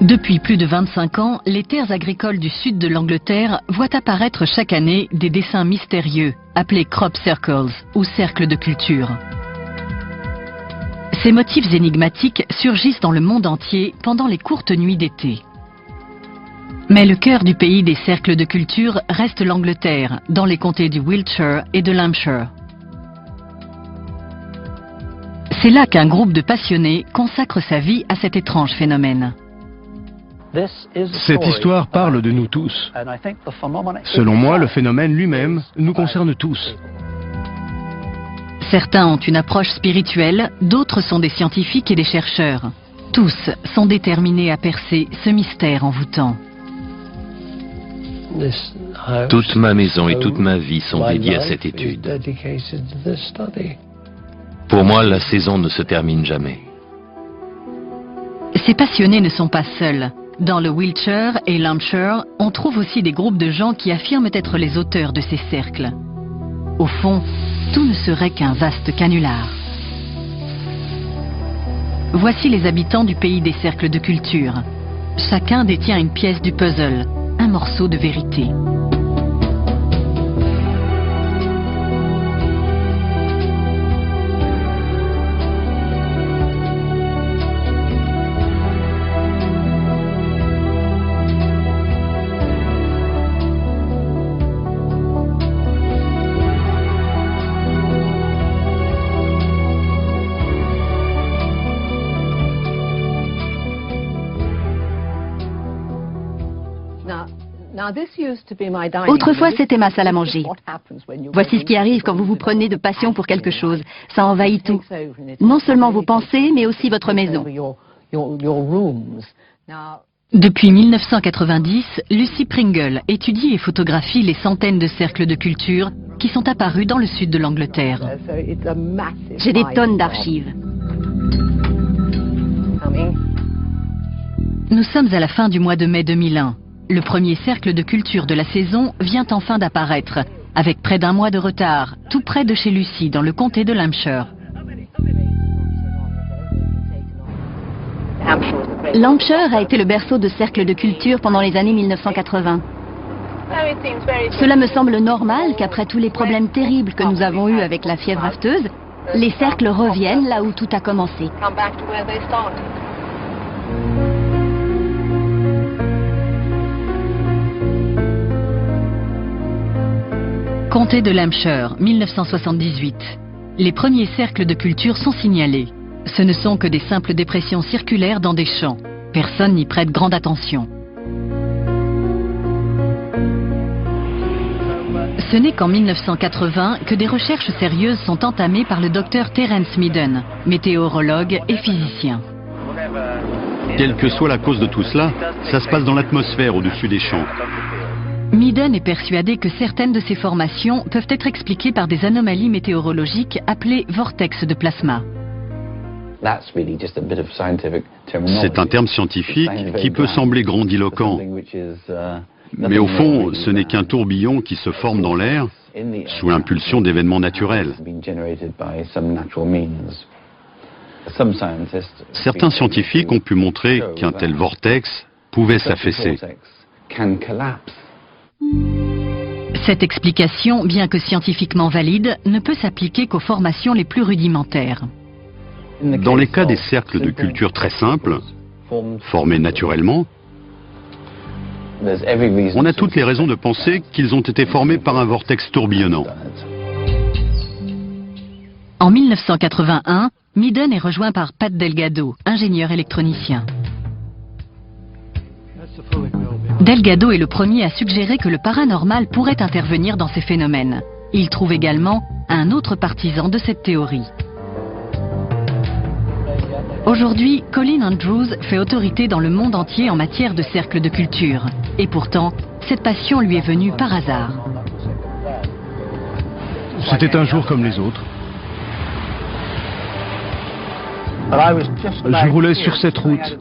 Depuis plus de 25 ans, les terres agricoles du sud de l'Angleterre voient apparaître chaque année des dessins mystérieux, appelés crop circles ou cercles de culture. Ces motifs énigmatiques surgissent dans le monde entier pendant les courtes nuits d'été. Mais le cœur du pays des cercles de culture reste l'Angleterre, dans les comtés du Wiltshire et de l'Hampshire. C'est là qu'un groupe de passionnés consacre sa vie à cet étrange phénomène. Cette histoire parle de nous tous. Selon moi, le phénomène lui-même nous concerne tous. Certains ont une approche spirituelle, d'autres sont des scientifiques et des chercheurs. Tous sont déterminés à percer ce mystère envoûtant. Toute ma maison et toute ma vie sont dédiées à cette étude. Pour moi, la saison ne se termine jamais. Ces passionnés ne sont pas seuls. Dans le Wiltshire et l'Hampshire, on trouve aussi des groupes de gens qui affirment être les auteurs de ces cercles. Au fond, tout ne serait qu'un vaste canular. Voici les habitants du pays des cercles de culture. Chacun détient une pièce du puzzle, un morceau de vérité. Autrefois, c'était ma salle à manger. Voici ce qui arrive quand vous vous prenez de passion pour quelque chose. Ça envahit tout. Non seulement vos pensées, mais aussi votre maison. Depuis 1990, Lucy Pringle étudie et photographie les centaines de cercles de culture qui sont apparus dans le sud de l'Angleterre. J'ai des tonnes d'archives. Nous sommes à la fin du mois de mai 2001. Le premier cercle de culture de la saison vient enfin d'apparaître, avec près d'un mois de retard, tout près de chez Lucy, dans le comté de l'Hampshire. L'Hampshire a été le berceau de cercles de culture pendant les années 1980. Cela me semble normal qu'après tous les problèmes terribles que nous avons eus avec la fièvre afteuse, les cercles reviennent là où tout a commencé. Comté de l'Hampshire, 1978. Les premiers cercles de culture sont signalés. Ce ne sont que des simples dépressions circulaires dans des champs. Personne n'y prête grande attention. Ce n'est qu'en 1980 que des recherches sérieuses sont entamées par le docteur Terence Midden, météorologue et physicien. Quelle que soit la cause de tout cela, ça se passe dans l'atmosphère au-dessus des champs. Midden est persuadé que certaines de ces formations peuvent être expliquées par des anomalies météorologiques appelées vortex de plasma. C'est un terme scientifique qui peut sembler grandiloquent, mais au fond, ce n'est qu'un tourbillon qui se forme dans l'air sous l'impulsion d'événements naturels. Certains scientifiques ont pu montrer qu'un tel vortex pouvait s'affaisser. Cette explication, bien que scientifiquement valide, ne peut s'appliquer qu'aux formations les plus rudimentaires. Dans les cas des cercles de culture très simples, formés naturellement, on a toutes les raisons de penser qu'ils ont été formés par un vortex tourbillonnant. En 1981, Midden est rejoint par Pat Delgado, ingénieur électronicien. Delgado est le premier à suggérer que le paranormal pourrait intervenir dans ces phénomènes. Il trouve également un autre partisan de cette théorie. Aujourd'hui, Colin Andrews fait autorité dans le monde entier en matière de cercles de culture. Et pourtant, cette passion lui est venue par hasard. C'était un jour comme les autres. Je roulais sur cette route.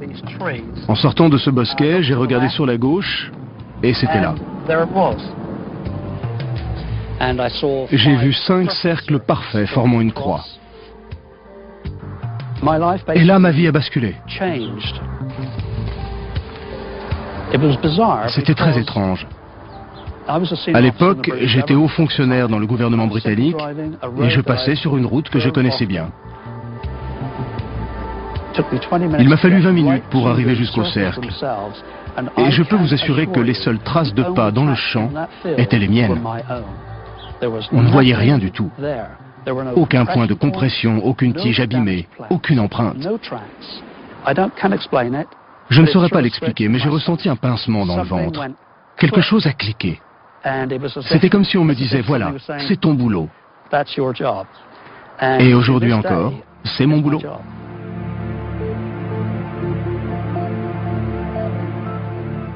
En sortant de ce bosquet, j'ai regardé sur la gauche et c'était là. J'ai vu 5 cercles parfaits formant une croix. Et là, ma vie a basculé. C'était très étrange. À l'époque, j'étais haut fonctionnaire dans le gouvernement britannique et je passais sur une route que je connaissais bien. Il m'a fallu 20 minutes pour arriver jusqu'au cercle. Et je peux vous assurer que les seules traces de pas dans le champ étaient les miennes. On ne voyait rien du tout. Aucun point de compression, aucune tige abîmée, aucune empreinte. Je ne saurais pas l'expliquer, mais j'ai ressenti un pincement dans le ventre. Quelque chose a cliqué. C'était comme si on me disait, voilà, c'est ton boulot. Et aujourd'hui encore, c'est mon boulot.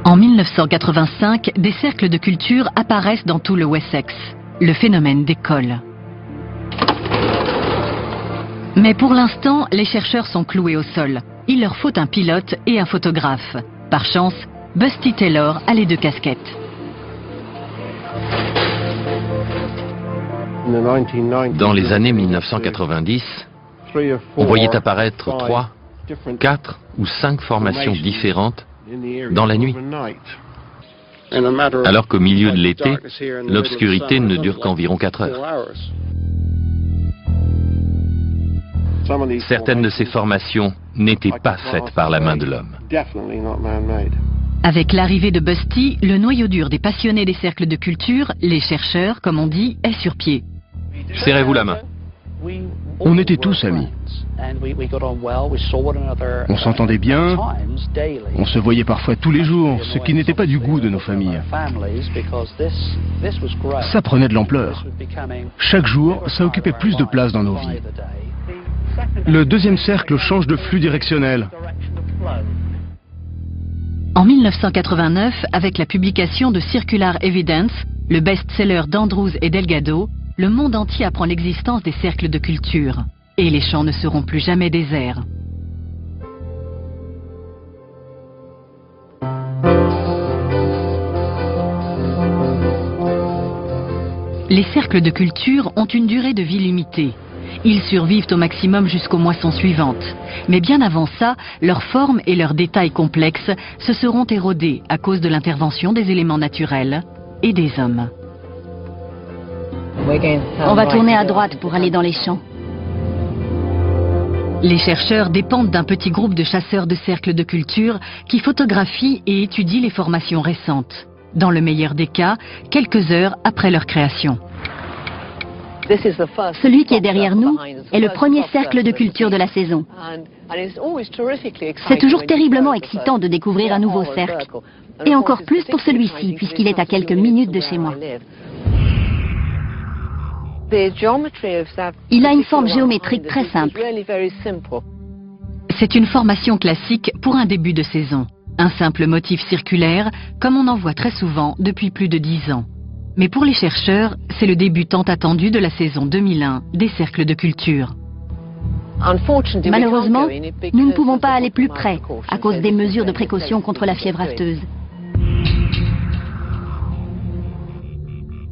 En 1985, des cercles de culture apparaissent dans tout le Wessex. Le phénomène décolle. Mais pour l'instant, les chercheurs sont cloués au sol. Il leur faut un pilote et un photographe. Par chance, Busty Taylor a les deux casquettes. Dans les années 1990, on voyait apparaître 3, 4 ou 5 formations différentes dans la nuit. Alors qu'au milieu de l'été, l'obscurité ne dure qu'environ 4 heures. Certaines de ces formations n'étaient pas faites par la main de l'homme. Avec l'arrivée de Busty, le noyau dur des passionnés des cercles de culture, les chercheurs, comme on dit, est sur pied. Serrez-vous la main. On était tous amis. On s'entendait bien, on se voyait parfois tous les jours, ce qui n'était pas du goût de nos familles. Ça prenait de l'ampleur. Chaque jour, ça occupait plus de place dans nos vies. Le deuxième cercle change de flux directionnel. En 1989, avec la publication de Circular Evidence, le best-seller d'Andrews et Delgado, le monde entier apprend l'existence des cercles de culture. Et les champs ne seront plus jamais déserts. Les cercles de culture ont une durée de vie limitée. Ils survivent au maximum jusqu'aux moissons suivantes. Mais bien avant ça, leur forme et leurs détails complexes se seront érodés à cause de l'intervention des éléments naturels et des hommes. On va tourner à droite pour aller dans les champs. Les chercheurs dépendent d'un petit groupe de chasseurs de cercles de culture qui photographient et étudient les formations récentes. Dans le meilleur des cas, quelques heures après leur création. Celui qui est derrière nous est le premier cercle de culture de la saison. C'est toujours terriblement excitant de découvrir un nouveau cercle. Et encore plus pour celui-ci, puisqu'il est à quelques minutes de chez moi. Il a une forme géométrique très simple. C'est une formation classique pour un début de saison. Un simple motif circulaire, comme on en voit très souvent depuis plus de 10 ans. Mais pour les chercheurs, c'est le début tant attendu de la saison 2001 des cercles de culture. Malheureusement, nous ne pouvons pas aller plus près à cause des mesures de précaution contre la fièvre afteuse.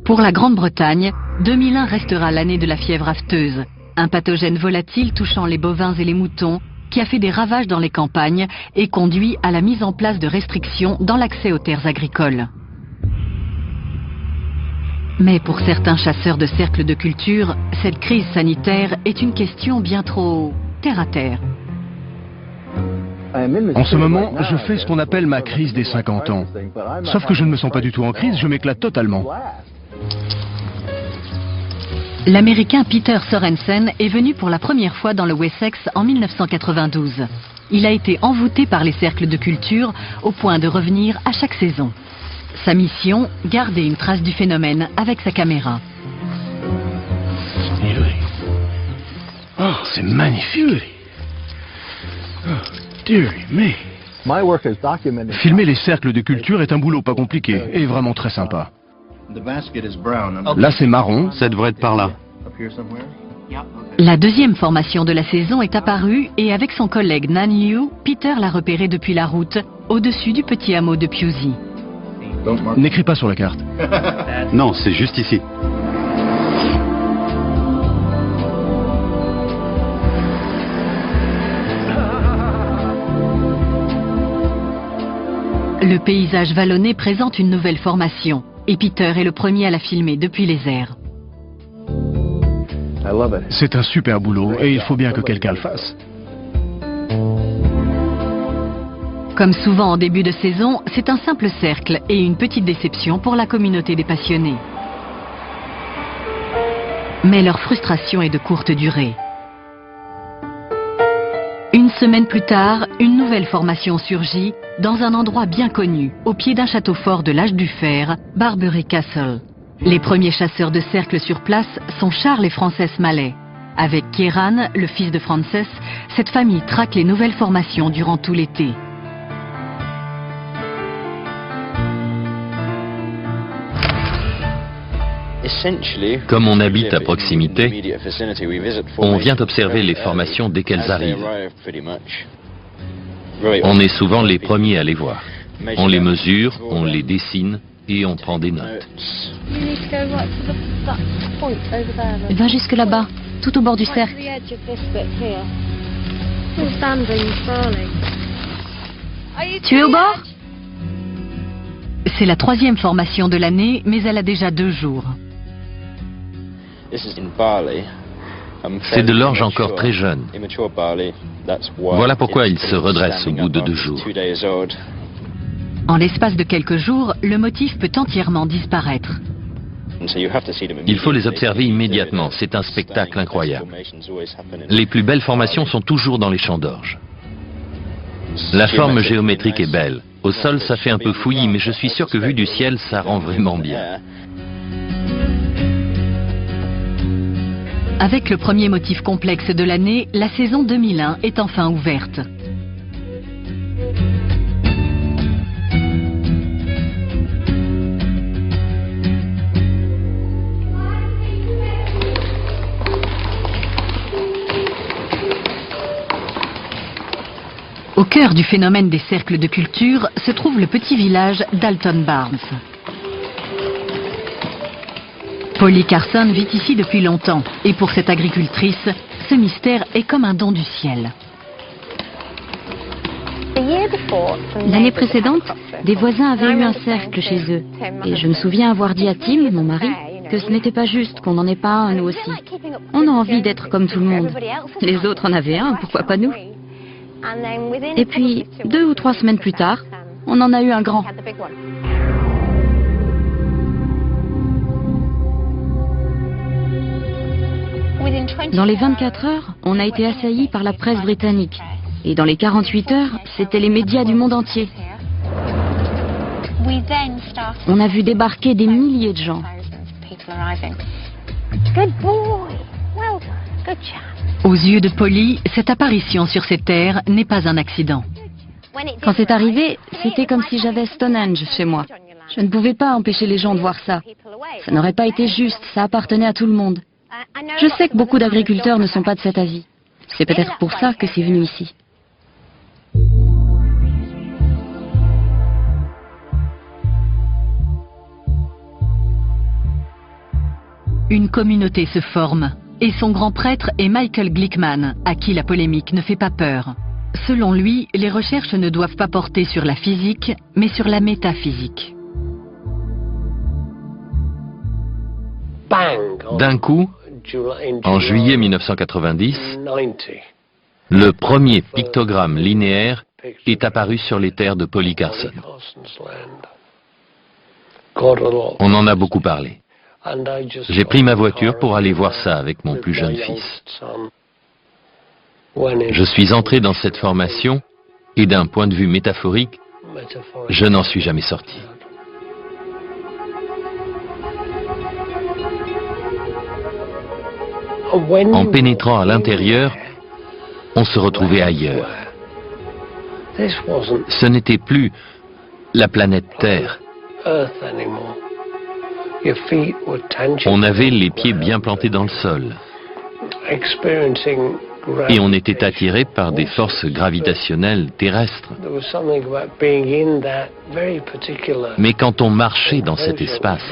Pour la Grande-Bretagne, 2001 restera l'année de la fièvre afteuse, un pathogène volatile touchant les bovins et les moutons qui a fait des ravages dans les campagnes et conduit à la mise en place de restrictions dans l'accès aux terres agricoles. Mais pour certains chasseurs de cercles de culture, cette crise sanitaire est une question bien trop terre à terre. En ce moment, je fais ce qu'on appelle ma crise des 50 ans. Sauf que je ne me sens pas du tout en crise, je m'éclate totalement. L'Américain Peter Sorensen est venu pour la première fois dans le Wessex en 1992. Il a été envoûté par les cercles de culture au point de revenir à chaque saison. Sa mission, garder une trace du phénomène avec sa caméra. Oh, c'est magnifique. Filmer les cercles de culture est un boulot pas compliqué et vraiment très sympa. Là, c'est marron. Ça devrait être par là. La deuxième formation de la saison est apparue et avec son collègue Nan Yu, Peter l'a repérée depuis la route, au-dessus du petit hameau de Pewsey. N'écris pas sur la carte. Non, c'est juste ici. Le paysage vallonné présente une nouvelle formation et Peter est le premier à la filmer depuis les airs. C'est un super boulot et il faut bien que quelqu'un le fasse. Comme souvent en début de saison, c'est un simple cercle et une petite déception pour la communauté des passionnés. Mais leur frustration est de courte durée. Une semaine plus tard, une nouvelle formation surgit dans un endroit bien connu, au pied d'un château fort de l'âge du fer, Barbury Castle. Les premiers chasseurs de cercles sur place sont Charles et Frances Mallet. Avec Kieran, le fils de Frances, cette famille traque les nouvelles formations durant tout l'été. Comme on habite à proximité, on vient observer les formations dès qu'elles arrivent. On est souvent les premiers à les voir. On les mesure, on les dessine et on prend des notes. Va jusque là-bas, tout au bord du cercle. Tu es au bord? C'est la troisième formation de l'année, mais elle a déjà 2 jours. C'est de l'orge encore très jeune. Voilà pourquoi il se redresse au bout de 2 jours. En l'espace de quelques jours, le motif peut entièrement disparaître. Il faut les observer immédiatement, c'est un spectacle incroyable. Les plus belles formations sont toujours dans les champs d'orge. La forme géométrique est belle. Au sol, ça fait un peu fouillis, mais je suis sûr que vu du ciel, ça rend vraiment bien. Avec le premier motif complexe de l'année, la saison 2001 est enfin ouverte. Au cœur du phénomène des cercles de culture se trouve le petit village d'Alton Barnes. Polly Carson vit ici depuis longtemps et pour cette agricultrice, ce mystère est comme un don du ciel. L'année précédente, des voisins avaient eu un cercle chez eux. Et je me souviens avoir dit à Tim, mon mari, que ce n'était pas juste qu'on n'en ait pas un, nous aussi. On a envie d'être comme tout le monde. Les autres en avaient un, pourquoi pas nous? Et puis, 2 ou 3 semaines plus tard, on en a eu un grand. Dans les 24 heures, on a été assaillis par la presse britannique. Et dans les 48 heures, c'était les médias du monde entier. On a vu débarquer des milliers de gens. Aux yeux de Polly, cette apparition sur ces terres n'est pas un accident. Quand c'est arrivé, c'était comme si j'avais Stonehenge chez moi. Je ne pouvais pas empêcher les gens de voir ça. Ça n'aurait pas été juste, ça appartenait à tout le monde. Je sais que beaucoup d'agriculteurs ne sont pas de cet avis. C'est peut-être pour ça que c'est venu ici. Une communauté se forme, et son grand prêtre est Michael Glickman, à qui la polémique ne fait pas peur. Selon lui, les recherches ne doivent pas porter sur la physique, mais sur la métaphysique. D'un coup, en juillet 1990, le premier pictogramme linéaire est apparu sur les terres de Polly Carson. On en a beaucoup parlé. J'ai pris ma voiture pour aller voir ça avec mon plus jeune fils. Je suis entré dans cette formation et d'un point de vue métaphorique, je n'en suis jamais sorti. En pénétrant à l'intérieur, on se retrouvait ailleurs. Ce n'était plus la planète Terre. On avait les pieds bien plantés dans le sol. Et on était attiré par des forces gravitationnelles terrestres. Mais quand on marchait dans cet espace,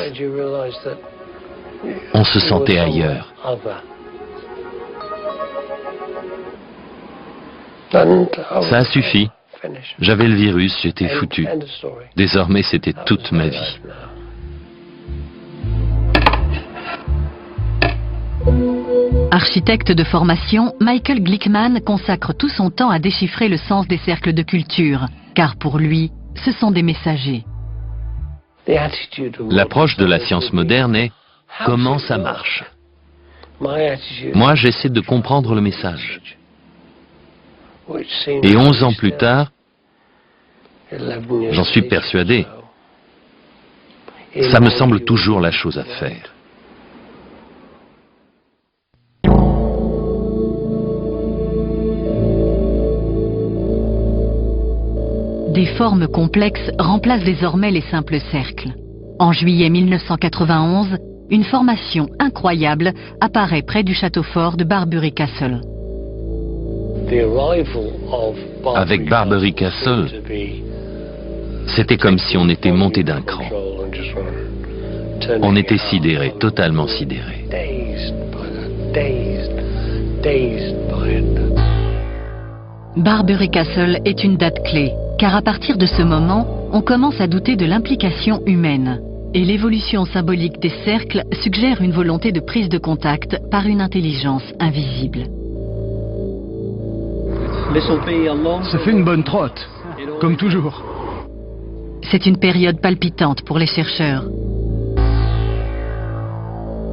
on se sentait ailleurs. Ça a suffi. J'avais le virus, j'étais foutu. Désormais, c'était toute ma vie. Architecte de formation, Michael Glickman consacre tout son temps à déchiffrer le sens des cercles de culture, car pour lui, ce sont des messagers. L'approche de la science moderne est « comment ça marche ?» Moi, j'essaie de comprendre le message. Et 11 ans plus tard, j'en suis persuadé, ça me semble toujours la chose à faire. Des formes complexes remplacent désormais les simples cercles. En juillet 1991, une formation incroyable apparaît près du château fort de Barbury Castle. Avec Barbury Castle, c'était comme si on était monté d'un cran. On était sidéré, totalement sidéré. Barbury Castle est une date clé, car à partir de ce moment, on commence à douter de l'implication humaine. Et l'évolution symbolique des cercles suggère une volonté de prise de contact par une intelligence invisible. Ça fait une bonne trotte, comme toujours. C'est une période palpitante pour les chercheurs.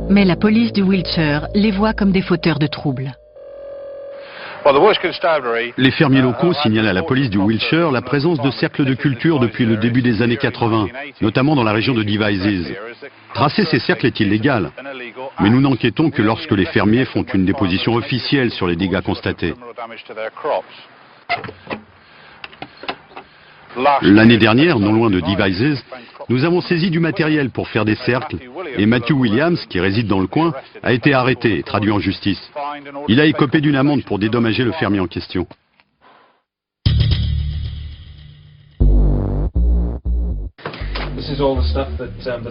Mais la police du Wiltshire les voit comme des fauteurs de troubles. Les fermiers locaux signalent à la police du Wiltshire la présence de cercles de culture depuis le début des années 80, notamment dans la région de Devizes. Tracer ces cercles est illégal, mais nous n'enquêtons que lorsque les fermiers font une déposition officielle sur les dégâts constatés. L'année dernière, non loin de Devizes, nous avons saisi du matériel pour faire des cercles et Matthew Williams, qui réside dans le coin, a été arrêté et traduit en justice. Il a écopé d'une amende pour dédommager le fermier en question.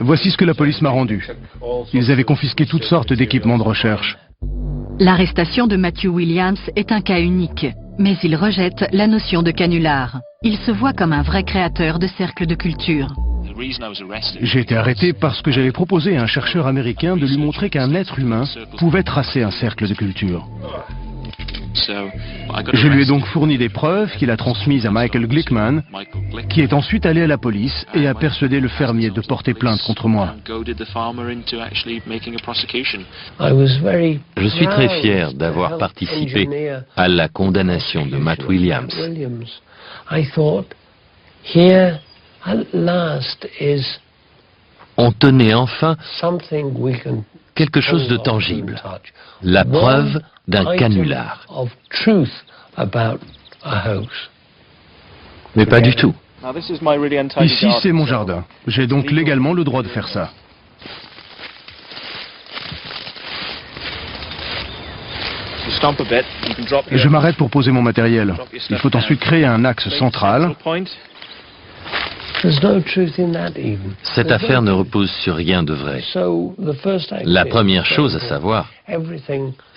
Voici ce que la police m'a rendu. Ils avaient confisqué toutes sortes d'équipements de recherche. L'arrestation de Matthew Williams est un cas unique, mais il rejette la notion de canular. Il se voit comme un vrai créateur de cercles de culture. J'ai été arrêté parce que j'avais proposé à un chercheur américain de lui montrer qu'un être humain pouvait tracer un cercle de culture. Je lui ai donc fourni des preuves qu'il a transmises à Michael Glickman, qui est ensuite allé à la police et a persuadé le fermier de porter plainte contre moi. Je suis très fier d'avoir participé à la condamnation de Matt Williams. On tenait enfin quelque chose de tangible, la preuve d'un canular. Mais pas du tout. Ici, c'est mon jardin. J'ai donc légalement le droit de faire ça. Je m'arrête pour poser mon matériel. Il faut ensuite créer un axe central. Cette affaire ne repose sur rien de vrai. La première chose à savoir,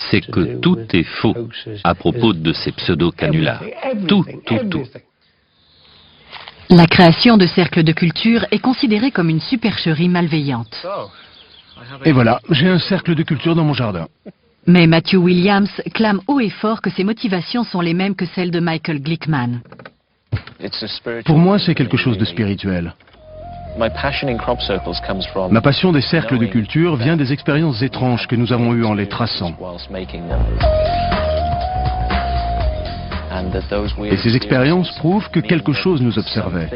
c'est que tout est faux à propos de ces pseudo-canulars. Tout. La création de cercles de culture est considérée comme une supercherie malveillante. Et voilà, j'ai un cercle de culture dans mon jardin. Mais Matthew Williams clame haut et fort que ses motivations sont les mêmes que celles de Michael Glickman. Pour moi, c'est quelque chose de spirituel. Ma passion des cercles de culture vient des expériences étranges que nous avons eues en les traçant. Et ces expériences prouvent que quelque chose nous observait.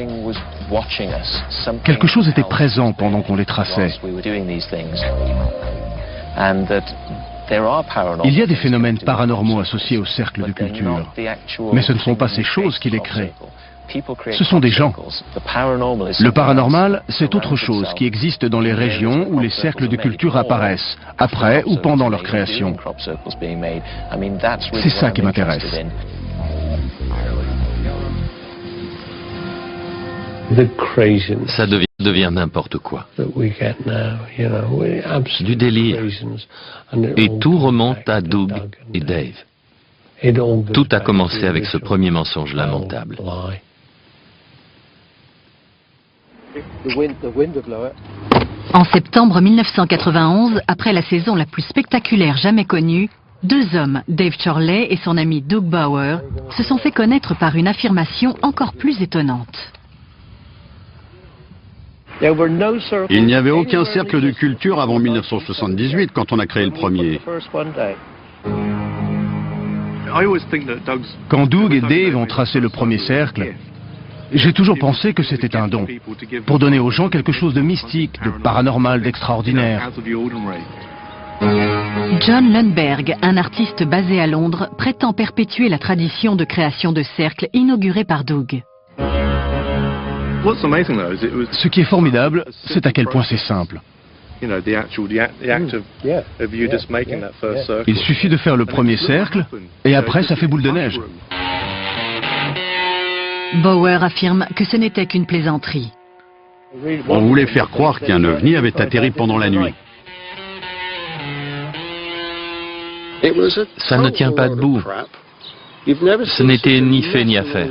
Quelque chose était présent pendant qu'on les traçait. Il y a des phénomènes paranormaux associés aux cercles de culture, mais ce ne sont pas ces choses qui les créent. Ce sont des gens. Le paranormal, c'est autre chose qui existe dans les régions où les cercles de culture apparaissent, après ou pendant leur création. C'est ça qui m'intéresse. Ça devient n'importe quoi. Du délire. Et tout remonte à Doug et Dave. Tout a commencé avec ce premier mensonge lamentable. En septembre 1991, après la saison la plus spectaculaire jamais connue, deux hommes, Dave Chorley et son ami Doug Bauer, se sont fait connaître par une affirmation encore plus étonnante. Il n'y avait aucun cercle de culture avant 1978 quand on a créé le premier. Quand Doug et Dave ont tracé le premier cercle, j'ai toujours pensé que c'était un don, pour donner aux gens quelque chose de mystique, de paranormal, d'extraordinaire. John Lundberg, un artiste basé à Londres, prétend perpétuer la tradition de création de cercles inaugurée par Doug. Ce qui est formidable, c'est à quel point c'est simple. Il suffit de faire le premier cercle, et après ça fait boule de neige. Bauer affirme que ce n'était qu'une plaisanterie. On voulait faire croire qu'un ovni avait atterri pendant la nuit. Ça ne tient pas debout. Ce n'était ni fait ni à faire.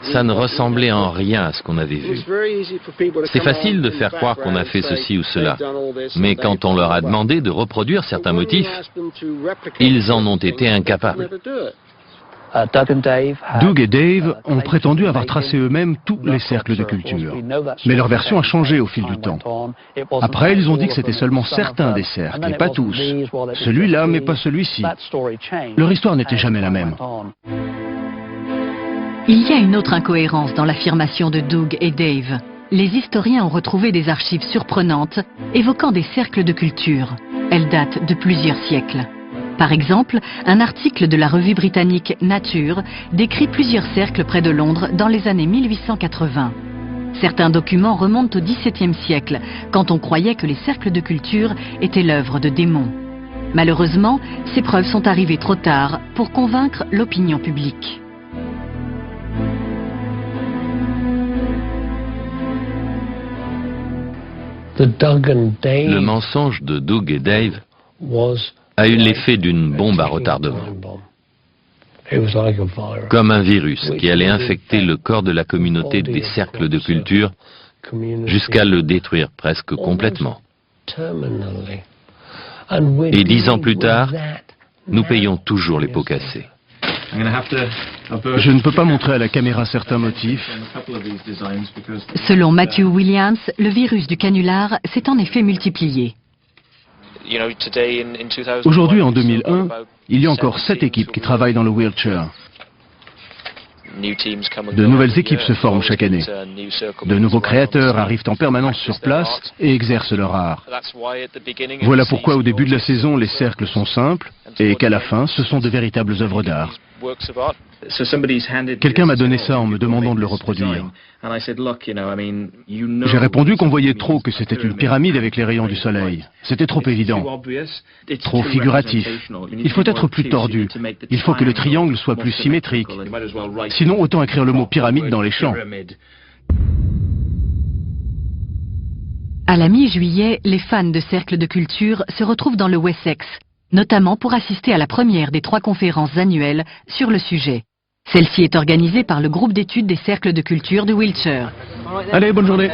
Ça ne ressemblait en rien à ce qu'on avait vu. C'est facile de faire croire qu'on a fait ceci ou cela, mais quand on leur a demandé de reproduire certains motifs, ils en ont été incapables. Doug et Dave ont prétendu avoir tracé eux-mêmes tous les cercles de culture. Mais leur version a changé au fil du temps. Après, ils ont dit que c'était seulement certains des cercles, et pas tous. Celui-là, mais pas celui-ci. Leur histoire n'était jamais la même. Il y a une autre incohérence dans l'affirmation de Doug et Dave. Les historiens ont retrouvé des archives surprenantes évoquant des cercles de culture. Elles datent de plusieurs siècles. Par exemple, un article de la revue britannique Nature décrit plusieurs cercles près de Londres dans les années 1880. Certains documents remontent au XVIIe siècle, quand on croyait que les cercles de culture étaient l'œuvre de démons. Malheureusement, ces preuves sont arrivées trop tard pour convaincre l'opinion publique. Le mensonge de Doug et Dave a eu l'effet d'une bombe à retardement, comme un virus qui allait infecter le corps de la communauté des cercles de culture jusqu'à le détruire presque complètement. Et 10 ans plus tard, nous payons toujours les pots cassés. Je ne peux pas montrer à la caméra certains motifs. Selon Matthew Williams, le virus du canular s'est en effet multiplié. Aujourd'hui, en 2001, il y a encore 7 équipes qui travaillent dans le Wiltshire. De nouvelles équipes se forment chaque année. De nouveaux créateurs arrivent en permanence sur place et exercent leur art. Voilà pourquoi au début de la saison, les cercles sont simples et qu'à la fin, ce sont de véritables œuvres d'art. Quelqu'un m'a donné ça en me demandant de le reproduire. J'ai répondu qu'on voyait trop que c'était une pyramide avec les rayons du soleil. C'était trop évident, trop figuratif. Il faut être plus tordu. Il faut que le triangle soit plus symétrique. Sinon, autant écrire le mot pyramide dans les champs. À la mi-juillet, les fans de cercles de culture se retrouvent dans le Wessex, notamment pour assister à la première des 3 conférences annuelles sur le sujet. Celle-ci est organisée par le groupe d'études des cercles de culture de Wiltshire. Allez, bonne journée.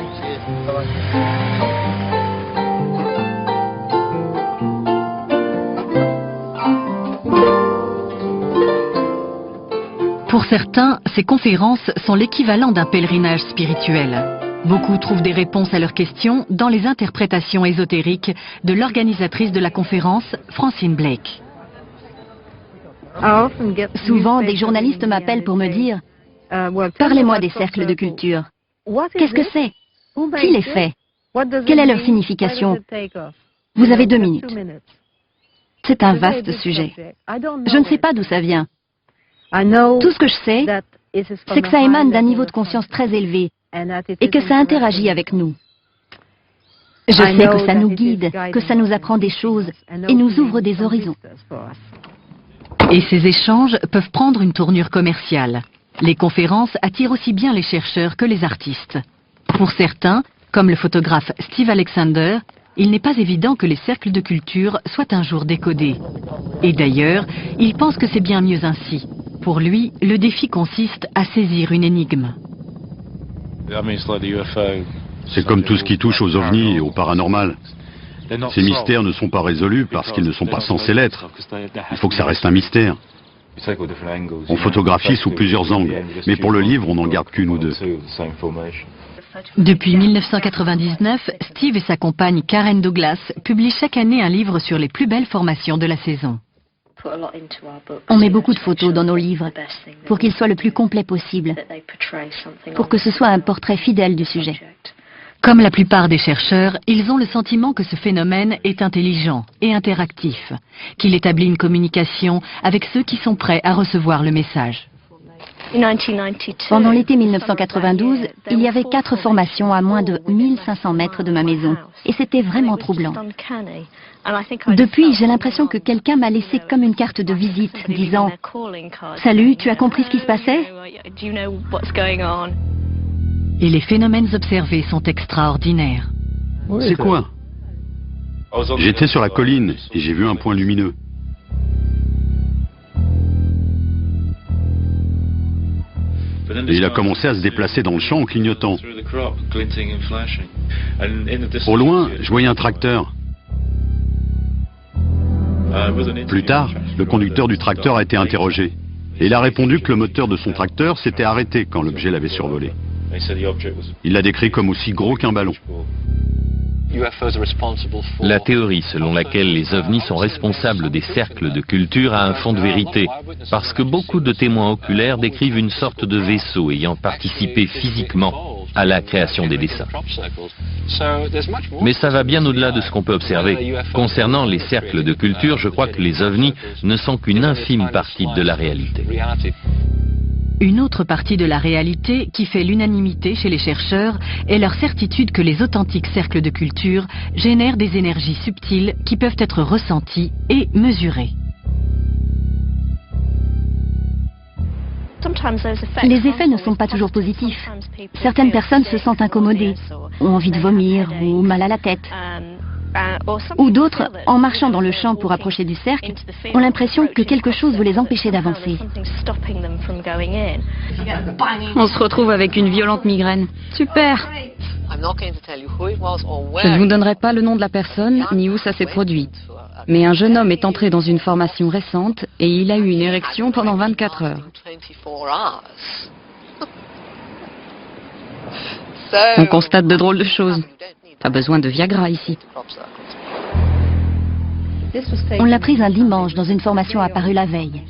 Pour certains, ces conférences sont l'équivalent d'un pèlerinage spirituel. Beaucoup trouvent des réponses à leurs questions dans les interprétations ésotériques de l'organisatrice de la conférence, Francine Blake. Souvent, des journalistes m'appellent pour me dire « Parlez-moi des cercles de culture. Qu'est-ce que c'est? Qui les fait? Quelle est leur signification? Vous avez 2 minutes. » C'est un vaste sujet. Je ne sais pas d'où ça vient. Tout ce que je sais, c'est que ça émane d'un niveau de conscience très élevé et que ça interagit avec nous. Je sais que ça nous guide, que ça nous apprend des choses et nous ouvre des horizons. Et ces échanges peuvent prendre une tournure commerciale. Les conférences attirent aussi bien les chercheurs que les artistes. Pour certains, comme le photographe Steve Alexander, il n'est pas évident que les cercles de culture soient un jour décodés. Et d'ailleurs, il pense que c'est bien mieux ainsi. Pour lui, le défi consiste à saisir une énigme. C'est comme tout ce qui touche aux ovnis et au paranormal. Ces mystères ne sont pas résolus parce qu'ils ne sont pas censés l'être. Il faut que ça reste un mystère. On photographie sous plusieurs angles, mais pour le livre, on n'en garde qu'une ou deux. Depuis 1999, Steve et sa compagne Karen Douglas publient chaque année un livre sur les plus belles formations de la saison. On met beaucoup de photos dans nos livres pour qu'ils soient le plus complets possible, pour que ce soit un portrait fidèle du sujet. Comme la plupart des chercheurs, ils ont le sentiment que ce phénomène est intelligent et interactif, qu'il établit une communication avec ceux qui sont prêts à recevoir le message. Pendant l'été 1992, il y avait 4 formations à moins de 1500 mètres de ma maison, et c'était vraiment troublant. Depuis, j'ai l'impression que quelqu'un m'a laissé comme une carte de visite, disant « Salut, tu as compris ce qui se passait ?» Et les phénomènes observés sont extraordinaires. C'est quoi? J'étais sur la colline et j'ai vu un point lumineux. Et il a commencé à se déplacer dans le champ en clignotant. Au loin, je voyais un tracteur. Plus tard, le conducteur du tracteur a été interrogé. Et il a répondu que le moteur de son tracteur s'était arrêté quand l'objet l'avait survolé. Il l'a décrit comme aussi gros qu'un ballon. La théorie selon laquelle les ovnis sont responsables des cercles de culture a un fond de vérité, parce que beaucoup de témoins oculaires décrivent une sorte de vaisseau ayant participé physiquement à la création des dessins. Mais ça va bien au-delà de ce qu'on peut observer. Concernant les cercles de culture, je crois que les ovnis ne sont qu'une infime partie de la réalité. Une autre partie de la réalité qui fait l'unanimité chez les chercheurs est leur certitude que les authentiques cercles de culture génèrent des énergies subtiles qui peuvent être ressenties et mesurées. Les effets ne sont pas toujours positifs. Certaines personnes se sentent incommodées, ont envie de vomir ou mal à la tête. Ou d'autres, en marchant dans le champ pour approcher du cercle, ont l'impression que quelque chose veut les empêcher d'avancer. On se retrouve avec une violente migraine. Super! Je ne vous donnerai pas le nom de la personne ni où ça s'est produit. Mais un jeune homme est entré dans une formation récente et il a eu une érection pendant 24 heures. On constate de drôles de choses. Pas besoin de Viagra ici. On l'a prise un dimanche dans une formation apparue la veille.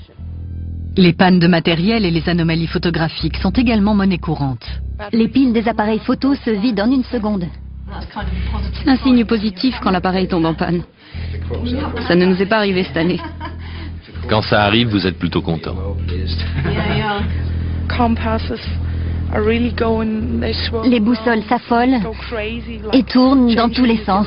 Les pannes de matériel et les anomalies photographiques sont également monnaie courante. Les piles des appareils photo se vident en une seconde. Un signe positif quand l'appareil tombe en panne. Ça ne nous est pas arrivé cette année. Quand ça arrive, vous êtes plutôt content. Les boussoles s'affolent et tournent dans tous les sens.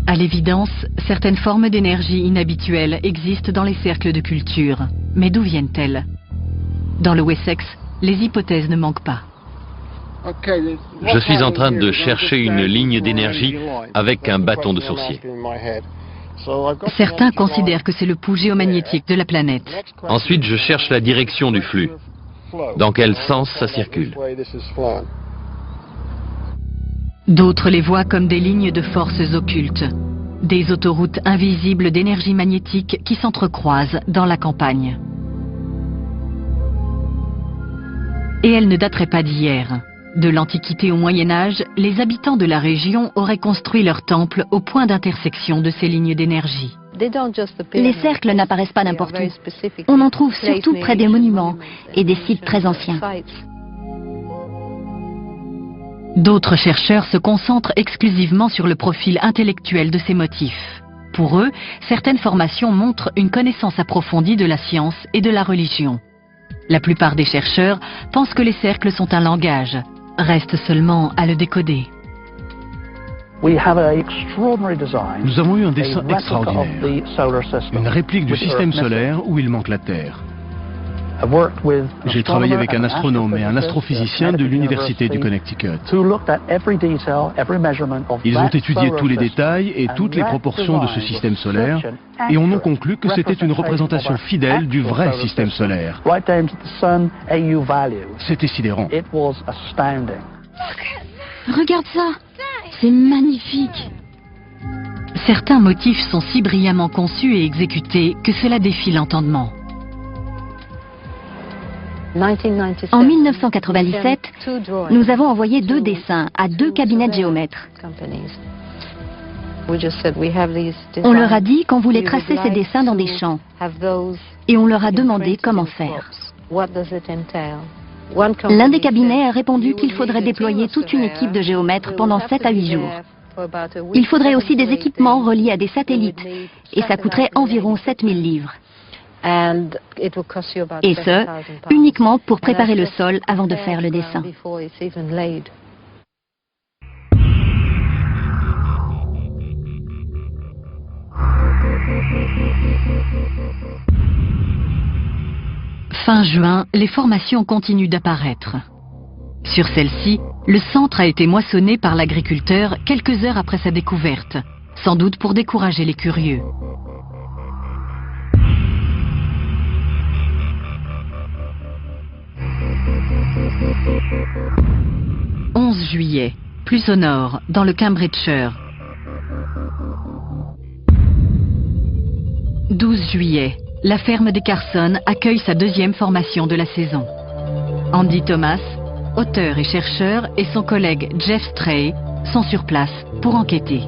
À l'évidence, certaines formes d'énergie inhabituelles existent dans les cercles de culture. Mais d'où viennent-elles? Dans le Wessex, les hypothèses ne manquent pas. Je suis en train de chercher une ligne d'énergie avec un bâton de sourcier. Certains considèrent que c'est le pouls géomagnétique de la planète. Ensuite, je cherche la direction du flux. Dans quel sens ça circule? D'autres les voient comme des lignes de forces occultes, des autoroutes invisibles d'énergie magnétique qui s'entrecroisent dans la campagne. Et elles ne dateraient pas d'hier. De l'Antiquité au Moyen-Âge, les habitants de la région auraient construit leurs temples au point d'intersection de ces lignes d'énergie. Les cercles n'apparaissent pas n'importe où. On en trouve surtout près des monuments et des sites très anciens. D'autres chercheurs se concentrent exclusivement sur le profil intellectuel de ces motifs. Pour eux, certaines formations montrent une connaissance approfondie de la science et de la religion. La plupart des chercheurs pensent que les cercles sont un langage. Reste seulement à le décoder. Nous avons eu un dessin extraordinaire, une réplique du système solaire où il manque la Terre. J'ai travaillé avec un astronome et un astrophysicien de l'Université du Connecticut. Ils ont étudié tous les détails et toutes les proportions de ce système solaire et en ont conclu que c'était une représentation fidèle du vrai système solaire. C'était sidérant. Regarde ça, c'est magnifique. Certains motifs sont si brillamment conçus et exécutés que cela défie l'entendement. En 1997, nous avons envoyé 2 dessins à 2 cabinets de géomètres. On leur a dit qu'on voulait tracer ces dessins dans des champs et on leur a demandé comment faire. L'un des cabinets a répondu qu'il faudrait déployer toute une équipe de géomètres pendant 7 à 8 jours. Il faudrait aussi des équipements reliés à des satellites et ça coûterait environ 7000 livres. Et ce, uniquement pour préparer le sol avant de faire le dessin. Fin juin, les formations continuent d'apparaître. Sur celle-ci, le centre a été moissonné par l'agriculteur quelques heures après sa découverte, sans doute pour décourager les curieux. 11 juillet, plus au nord, dans le Cambridgeshire. 12 juillet, la ferme des Carson accueille sa 2e formation de la saison. Andy Thomas, auteur et chercheur, et son collègue Jeff Stray sont sur place pour enquêter.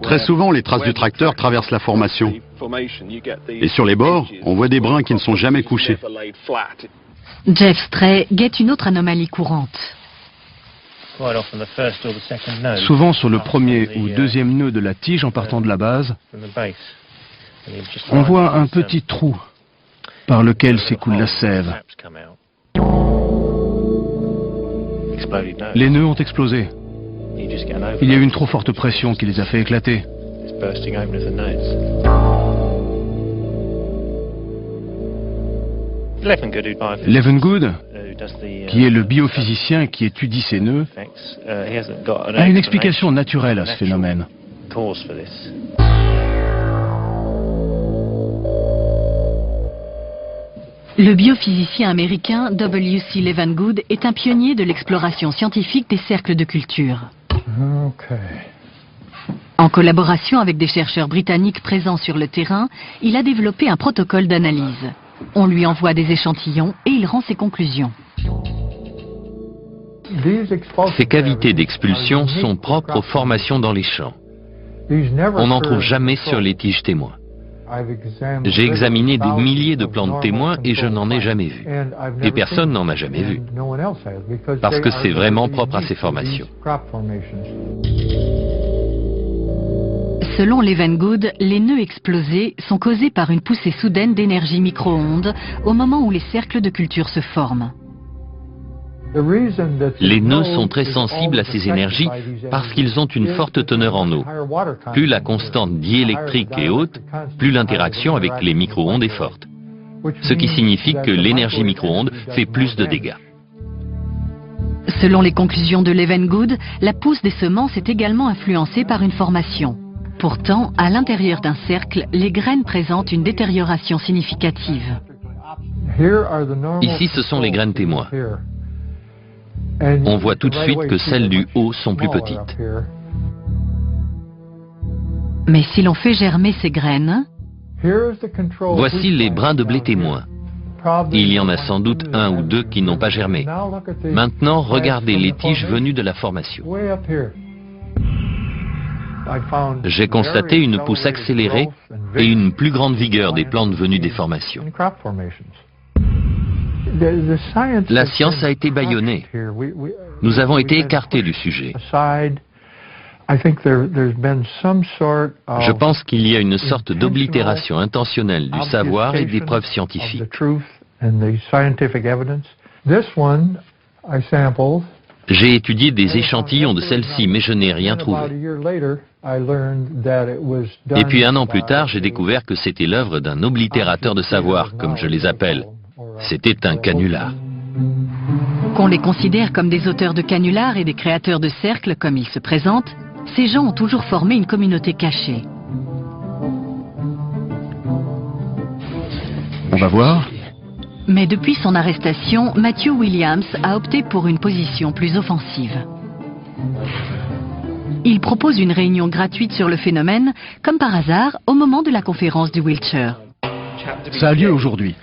Très souvent, les traces du tracteur traversent la formation. Et sur les bords, on voit des brins qui ne sont jamais couchés. Jeff Stray guette une autre anomalie courante. Souvent sur le premier ou deuxième nœud de la tige en partant de la base, on voit un petit trou par lequel s'écoule la sève. Les nœuds ont explosé. Il y a eu une trop forte pression qui les a fait éclater. Levengood, qui est le biophysicien qui étudie ces nœuds, a une explication naturelle à ce phénomène. Le biophysicien américain W.C. Levengood est un pionnier de l'exploration scientifique des cercles de culture. En collaboration avec des chercheurs britanniques présents sur le terrain, il a développé un protocole d'analyse. On lui envoie des échantillons et il rend ses conclusions. Ces cavités d'expulsion sont propres aux formations dans les champs. On n'en trouve jamais sur les tiges témoins. J'ai examiné des milliers de plantes témoins et je n'en ai jamais vu. Et personne n'en a jamais vu. Parce que c'est vraiment propre à ces formations. Selon Levengood, les nœuds explosés sont causés par une poussée soudaine d'énergie micro-ondes au moment où les cercles de culture se forment. Les nœuds sont très sensibles à ces énergies parce qu'ils ont une forte teneur en eau. Plus la constante diélectrique est haute, plus l'interaction avec les micro-ondes est forte. Ce qui signifie que l'énergie micro-ondes fait plus de dégâts. Selon les conclusions de Levengood, la pousse des semences est également influencée par une formation. Pourtant, à l'intérieur d'un cercle, les graines présentent une détérioration significative. Ici, ce sont les graines témoins. On voit tout de suite que celles du haut sont plus petites. Mais si l'on fait germer ces graines, voici les brins de blé témoins. Il y en a sans doute 1 ou 2 qui n'ont pas germé. Maintenant, regardez les tiges venues de la formation. J'ai constaté une pousse accélérée et une plus grande vigueur des plantes venues des formations. La science a été bâillonnée. Nous avons été écartés du sujet. Je pense qu'il y a une sorte d'oblitération intentionnelle du savoir et des preuves scientifiques. J'ai étudié des échantillons de celle-ci, mais je n'ai rien trouvé. Et puis 1 an plus tard, j'ai découvert que c'était l'œuvre d'un oblitérateur de savoir, comme je les appelle. C'était un canular. Qu'on les considère comme des auteurs de canulars et des créateurs de cercles comme ils se présentent, ces gens ont toujours formé une communauté cachée. On va voir. Mais depuis son arrestation, Matthew Williams a opté pour une position plus offensive. Il propose une réunion gratuite sur le phénomène, comme par hasard, au moment de la conférence du Wiltshire. Ça a lieu aujourd'hui.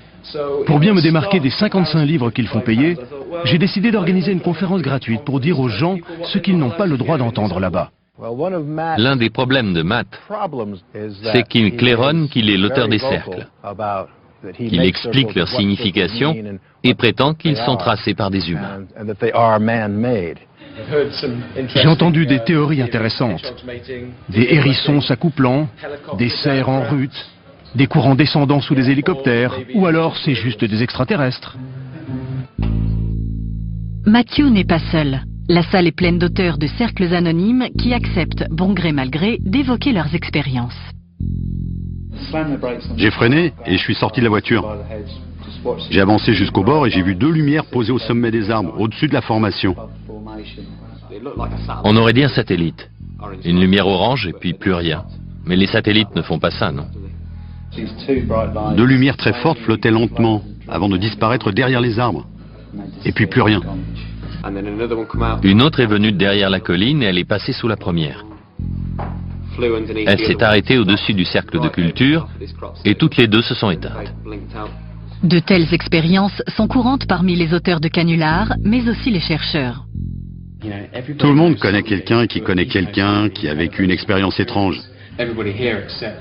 Pour bien me démarquer des 55 livres qu'ils font payer, j'ai décidé d'organiser une conférence gratuite pour dire aux gens ce qu'ils n'ont pas le droit d'entendre là-bas. L'un des problèmes de Matt, c'est qu'il claironne qu'il est l'auteur des cercles. Il explique leur signification et prétend qu'ils sont tracés par des humains. J'ai entendu des théories intéressantes. Des hérissons s'accouplant, des cerfs en rut, des courants descendant sous des hélicoptères, ou alors c'est juste des extraterrestres. Matthew n'est pas seul. La salle est pleine d'auteurs de cercles anonymes qui acceptent, bon gré mal gré, d'évoquer leurs expériences. J'ai freiné et je suis sorti de la voiture. J'ai avancé jusqu'au bord et j'ai vu 2 lumières posées au sommet des arbres, au-dessus de la formation. On aurait dit un satellite. Une lumière orange et puis plus rien. Mais les satellites ne font pas ça, non? 2 lumières très fortes flottaient lentement, avant de disparaître derrière les arbres. Et puis plus rien. Une autre est venue de derrière la colline et elle est passée sous la première. Elle s'est arrêtée au-dessus du cercle de culture et toutes les 2 se sont éteintes. De telles expériences sont courantes parmi les auteurs de canulars, mais aussi les chercheurs. Tout le monde connaît quelqu'un qui a vécu une expérience étrange.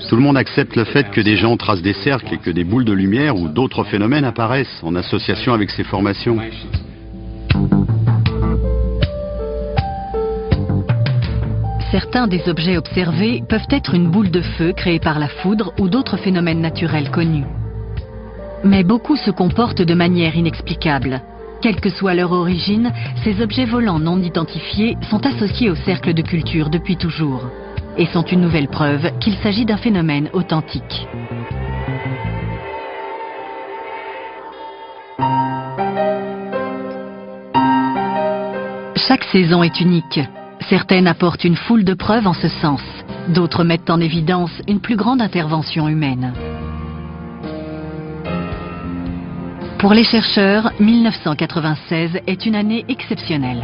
Tout le monde accepte le fait que des gens tracent des cercles et que des boules de lumière ou d'autres phénomènes apparaissent en association avec ces formations. Certains des objets observés peuvent être une boule de feu créée par la foudre ou d'autres phénomènes naturels connus. Mais beaucoup se comportent de manière inexplicable. Quelle que soit leur origine, ces objets volants non identifiés sont associés au cercle de culture depuis toujours et sont une nouvelle preuve qu'il s'agit d'un phénomène authentique. Chaque saison est unique. Certaines apportent une foule de preuves en ce sens. D'autres mettent en évidence une plus grande intervention humaine. Pour les chercheurs, 1996 est une année exceptionnelle.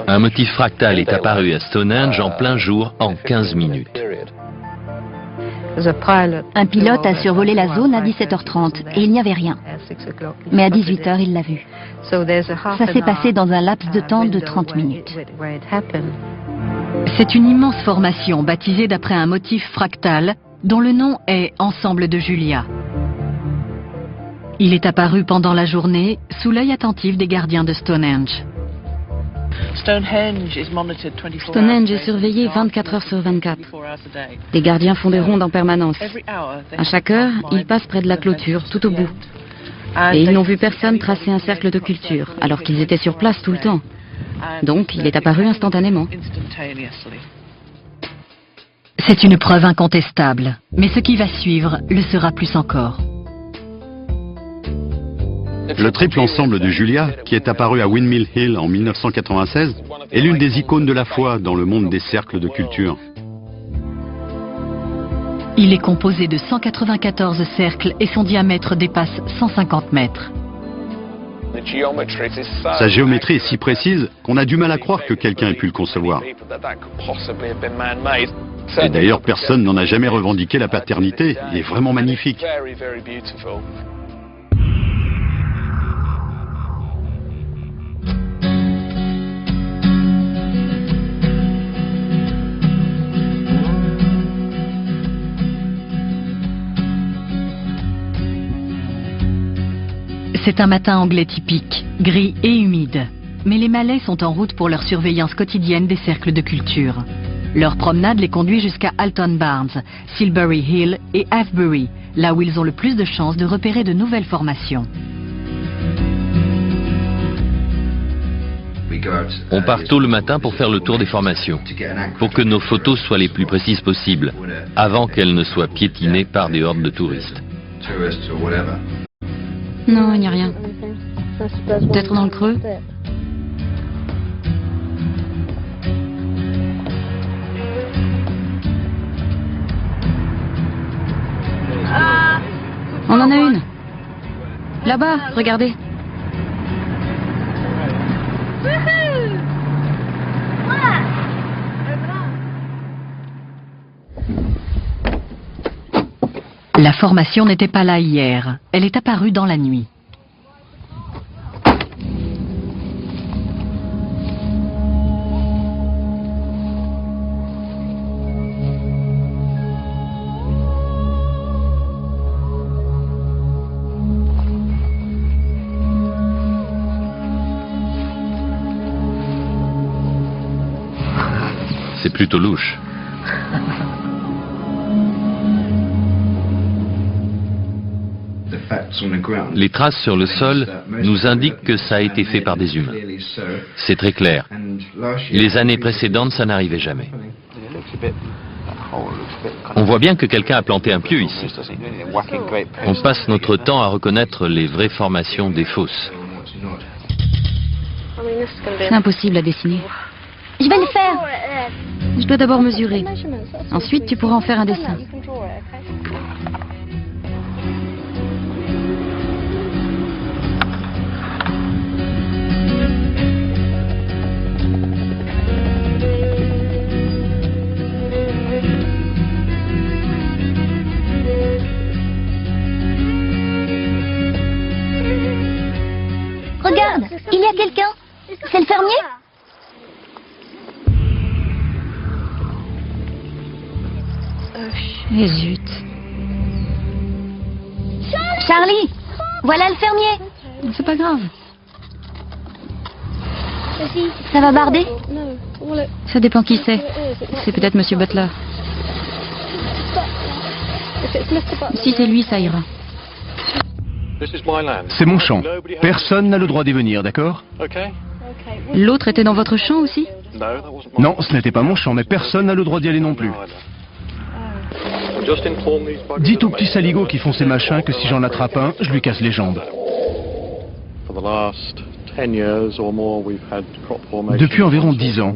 Un motif fractal est apparu à Stonehenge en plein jour en 15 minutes. Un pilote a survolé la zone à 17h30 et il n'y avait rien. Mais à 18h, il l'a vu. Ça s'est passé dans un laps de temps de 30 minutes. C'est une immense formation baptisée d'après un motif fractal dont le nom est Ensemble de Julia. Il est apparu pendant la journée sous l'œil attentif des gardiens de Stonehenge. Stonehenge est surveillé 24 heures sur 24. Les gardiens font des rondes en permanence. À chaque heure, ils passent près de la clôture, tout au bout. Et ils n'ont vu personne tracer un cercle de culture, alors qu'ils étaient sur place tout le temps. Donc, il est apparu instantanément. C'est une preuve incontestable, mais ce qui va suivre le sera plus encore. Le triple ensemble de Julia, qui est apparu à Windmill Hill en 1996, est l'une des icônes de la foi dans le monde des cercles de culture. Il est composé de 194 cercles et son diamètre dépasse 150 mètres. Sa géométrie est si précise qu'on a du mal à croire que quelqu'un ait pu le concevoir. Et d'ailleurs, personne n'en a jamais revendiqué la paternité. Il est vraiment magnifique. C'est un matin anglais typique, gris et humide. Mais les Malais sont en route pour leur surveillance quotidienne des cercles de culture. Leur promenade les conduit jusqu'à Alton Barnes, Silbury Hill et Avebury, là où ils ont le plus de chances de repérer de nouvelles formations. On part tôt le matin pour faire le tour des formations, pour que nos photos soient les plus précises possibles, avant qu'elles ne soient piétinées par des hordes de touristes. Non, il n'y a rien. Peut-être dans le creux. On en a une. Là-bas, regardez. La formation n'était pas là hier. Elle est apparue dans la nuit. C'est plutôt louche. Les traces sur le sol nous indiquent que ça a été fait par des humains. C'est très clair. Les années précédentes, ça n'arrivait jamais. On voit bien que quelqu'un a planté un pieu ici. On passe notre temps à reconnaître les vraies formations des fausses. C'est impossible à dessiner. Je vais le faire. Je dois d'abord mesurer. Ensuite, tu pourras en faire un dessin. Regarde, il y a quelqu'un. C'est le fermier? Et zut. Charlie, voilà le fermier. C'est pas grave. Ça va barder? Ça dépend qui c'est. C'est peut-être Monsieur Butler. Si c'est lui, ça ira. C'est mon champ. Personne n'a le droit d'y venir, d'accord? L'autre était dans votre champ aussi? Non, ce n'était pas mon champ, mais personne n'a le droit d'y aller non plus. Dites aux petits saligots qui font ces machins que si j'en attrape un, je lui casse les jambes. Depuis environ 10 ans,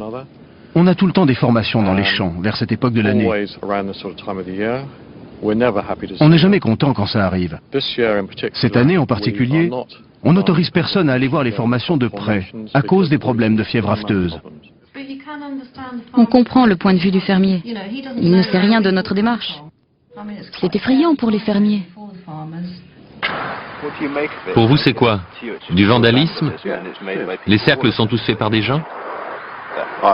on a tout le temps des formations dans les champs, vers cette époque de l'année. On n'est jamais content quand ça arrive. Cette année en particulier, on n'autorise personne à aller voir les formations de près, à cause des problèmes de fièvre afteuse. On comprend le point de vue du fermier. Il ne sait rien de notre démarche. C'est effrayant pour les fermiers. Pour vous, c'est quoi? Du vandalisme? Les cercles sont tous faits par des gens?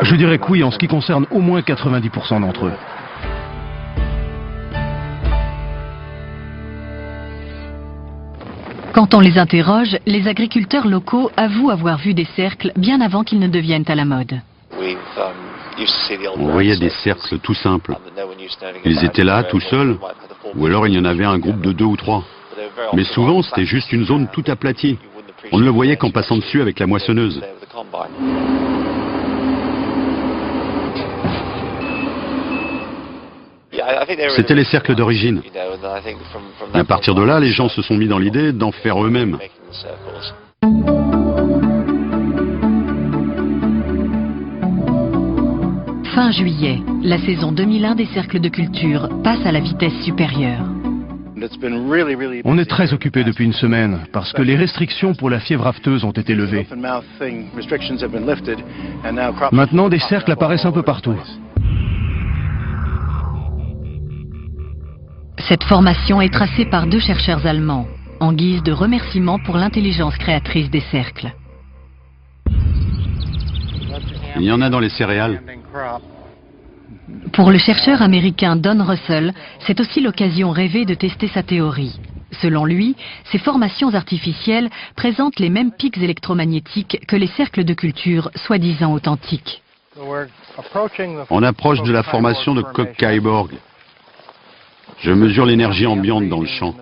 Je dirais que oui, en ce qui concerne au moins 90% d'entre eux. Quand on les interroge, les agriculteurs locaux avouent avoir vu des cercles bien avant qu'ils ne deviennent à la mode. On voyait des cercles tout simples. Ils étaient là, tout seuls, ou alors il y en avait un groupe de 2 ou 3. Mais souvent, c'était juste une zone toute aplatie. On ne le voyait qu'en passant dessus avec la moissonneuse. C'était les cercles d'origine. Et à partir de là, les gens se sont mis dans l'idée d'en faire eux-mêmes. Fin juillet, la saison 2001 des cercles de culture passe à la vitesse supérieure. On est très occupés depuis une semaine, parce que les restrictions pour la fièvre afteuse ont été levées. Maintenant, des cercles apparaissent un peu partout. Cette formation est tracée par 2 chercheurs allemands, en guise de remerciement pour l'intelligence créatrice des cercles. Il y en a dans les céréales. Pour le chercheur américain Don Russell, c'est aussi l'occasion rêvée de tester sa théorie. Selon lui, ces formations artificielles présentent les mêmes pics électromagnétiques que les cercles de culture soi-disant authentiques. On approche de la formation de Koch-Kaiborg. Je mesure l'énergie ambiante dans le champ.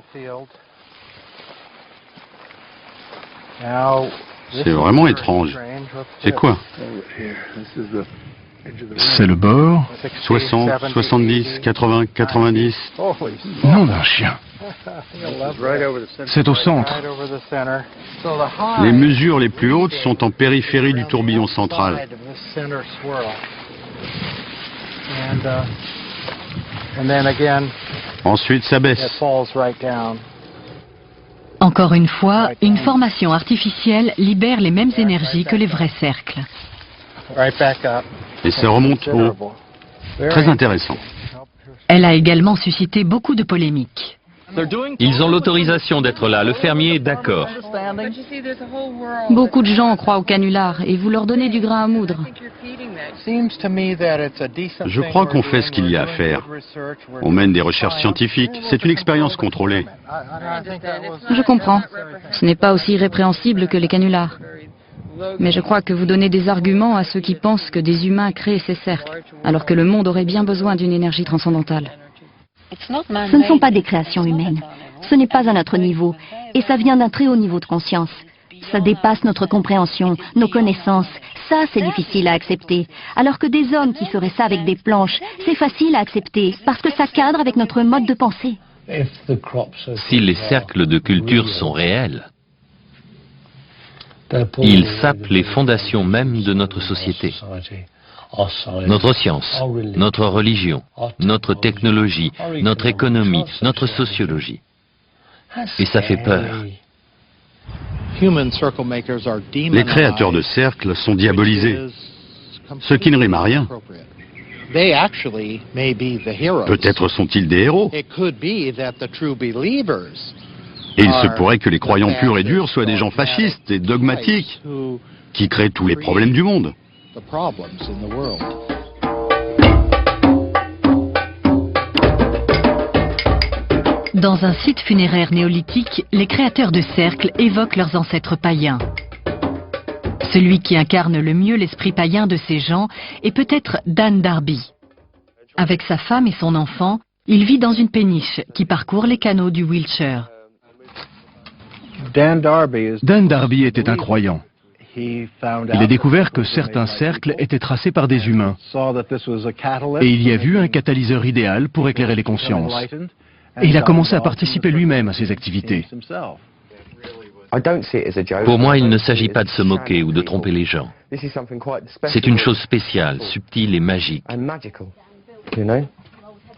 C'est vraiment étrange. C'est quoi? C'est le bord. 60, 70, 80, 90. Nom d'un chien. C'est au centre. Les mesures les plus hautes sont en périphérie du tourbillon central. Ensuite, ça baisse. Encore une fois, une formation artificielle libère les mêmes énergies que les vrais cercles. Et ça remonte haut. Très intéressant. Elle a également suscité beaucoup de polémiques. Ils ont l'autorisation d'être là, le fermier est d'accord. Beaucoup de gens croient au canular et vous leur donnez du grain à moudre. Je crois qu'on fait ce qu'il y a à faire. On mène des recherches scientifiques. C'est une expérience contrôlée. Je comprends. Ce n'est pas aussi répréhensible que les canulars. Mais je crois que vous donnez des arguments à ceux qui pensent que des humains créent ces cercles, alors que le monde aurait bien besoin d'une énergie transcendantale. Ce ne sont pas des créations humaines. Ce n'est pas à notre niveau. Et ça vient d'un très haut niveau de conscience. Ça dépasse notre compréhension, nos connaissances. Ça, c'est difficile à accepter. Alors que des hommes qui feraient ça avec des planches, c'est facile à accepter, parce que ça cadre avec notre mode de pensée. Si les cercles de culture sont réels, ils sapent les fondations même de notre société. Notre science, notre religion, notre technologie, notre économie, notre sociologie. Et ça fait peur. Les créateurs de cercles sont diabolisés, ce qui ne rime à rien. Peut-être sont-ils des héros. Et il se pourrait que les croyants purs et durs soient des gens fascistes et dogmatiques qui créent tous les problèmes du monde. Dans un site funéraire néolithique, les créateurs de cercles évoquent leurs ancêtres païens. Celui qui incarne le mieux l'esprit païen de ces gens est peut-être Dan Darby. Avec sa femme et son enfant, il vit dans une péniche qui parcourt les canaux du Wiltshire. Dan Darby était un croyant. Il a découvert que certains cercles étaient tracés par des humains. Et il y a vu un catalyseur idéal pour éclairer les consciences. Et il a commencé à participer lui-même à ces activités. Pour moi, il ne s'agit pas de se moquer ou de tromper les gens. C'est une chose spéciale, subtile et magique.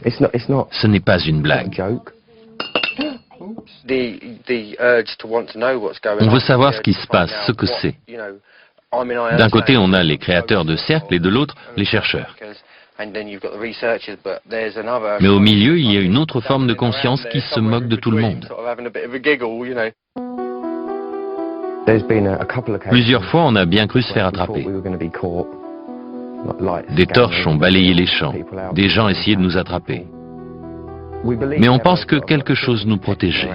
Ce n'est pas une blague. On veut savoir ce qui se passe, ce que c'est. D'un côté, on a les créateurs de cercles et de l'autre, les chercheurs. Mais au milieu, il y a une autre forme de conscience qui se moque de tout le monde. Plusieurs fois, on a bien cru se faire attraper. Des torches ont balayé les champs. Des gens essayaient de nous attraper. Mais on pense que quelque chose nous protégeait.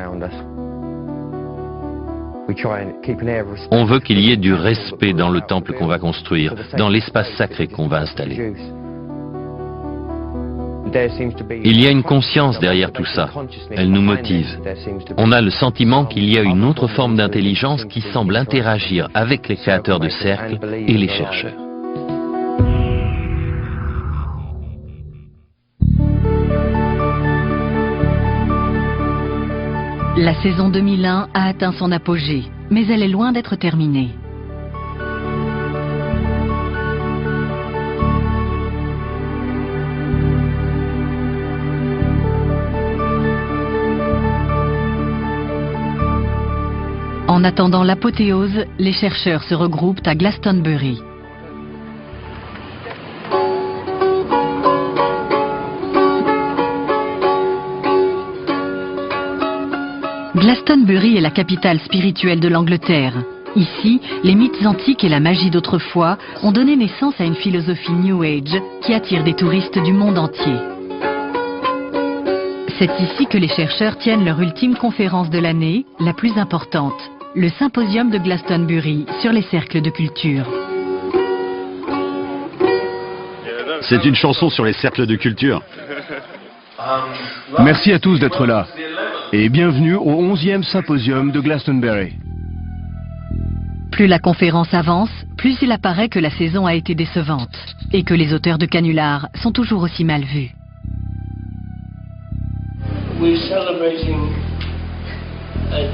On veut qu'il y ait du respect dans le temple qu'on va construire, dans l'espace sacré qu'on va installer. Il y a une conscience derrière tout ça. Elle nous motive. On a le sentiment qu'il y a une autre forme d'intelligence qui semble interagir avec les créateurs de cercles et les chercheurs. La saison 2001 a atteint son apogée, mais elle est loin d'être terminée. En attendant l'apothéose, les chercheurs se regroupent à Glastonbury. Glastonbury est la capitale spirituelle de l'Angleterre. Ici, les mythes antiques et la magie d'autrefois ont donné naissance à une philosophie New Age qui attire des touristes du monde entier. C'est ici que les chercheurs tiennent leur ultime conférence de l'année, la plus importante, le symposium de Glastonbury sur les cercles de culture. C'est une chanson sur les cercles de culture. Merci à tous d'être là. Et bienvenue au 11e symposium de Glastonbury. Plus la conférence avance, plus il apparaît que la saison a été décevante et que les auteurs de canulars sont toujours aussi mal vus.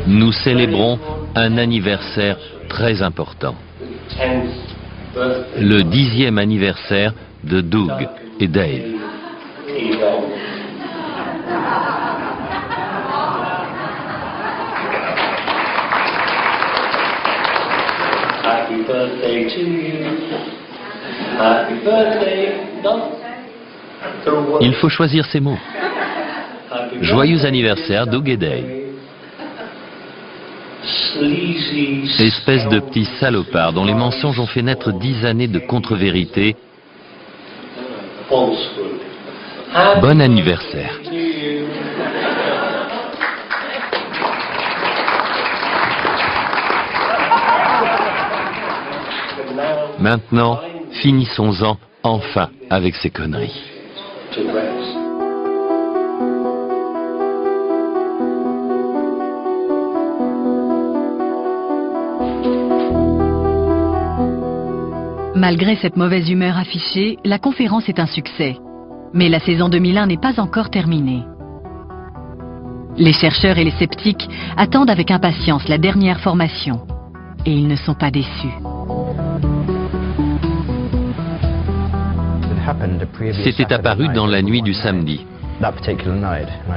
Nous célébrons un anniversaire très important. Le 10e anniversaire de Doug et Dave. Happy birthday to you. Happy birthday. Il faut choisir ses mots. Joyeux anniversaire, Doug et Dave. Espèce de petits salopards dont les mensonges ont fait naître 10 années de contre-vérité. Bon anniversaire. Maintenant, finissons-en enfin avec ces conneries. Malgré cette mauvaise humeur affichée, la conférence est un succès. Mais la saison 2001 n'est pas encore terminée. Les chercheurs et les sceptiques attendent avec impatience la dernière formation. Et ils ne sont pas déçus. C'était apparu dans la nuit du samedi.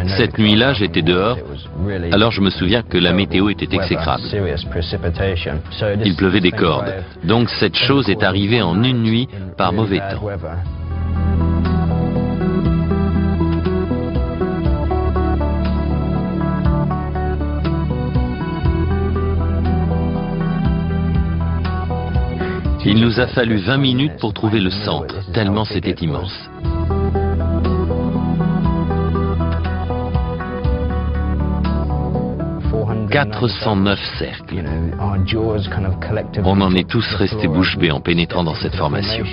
Cette nuit-là, j'étais dehors, alors je me souviens que la météo était exécrable. Il pleuvait des cordes, donc cette chose est arrivée en une nuit par mauvais temps. Il nous a fallu 20 minutes pour trouver le centre, tellement c'était immense. « 409 cercles. On en est tous restés bouche bée en pénétrant dans cette formation.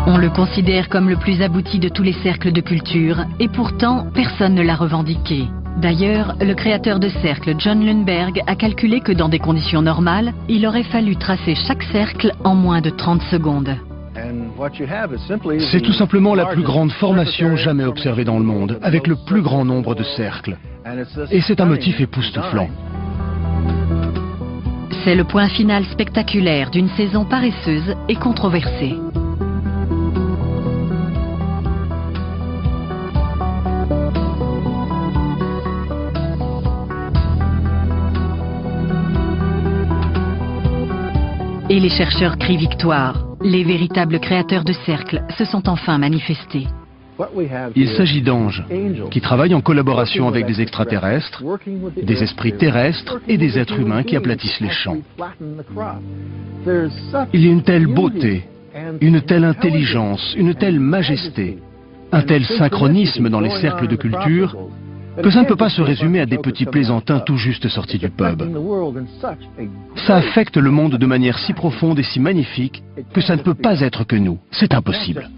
On le considère comme le plus abouti de tous les cercles de culture, et pourtant, personne ne l'a revendiqué. D'ailleurs, le créateur de cercles, John Lundberg, a calculé que dans des conditions normales, il aurait fallu tracer chaque cercle en moins de 30 secondes. C'est tout simplement la plus grande formation jamais observée dans le monde, avec le plus grand nombre de cercles. Et c'est un motif époustouflant. C'est le point final spectaculaire d'une saison paresseuse et controversée. Et les chercheurs crient victoire. Les véritables créateurs de cercles se sont enfin manifestés. Il s'agit d'anges qui travaillent en collaboration avec des extraterrestres, des esprits terrestres et des êtres humains qui aplatissent les champs. Il y a une telle beauté, une telle intelligence, une telle majesté, un tel synchronisme dans les cercles de culture que ça ne peut pas se résumer à des petits plaisantins tout juste sortis du pub. Ça affecte le monde de manière si profonde et si magnifique que ça ne peut pas être que nous. C'est impossible.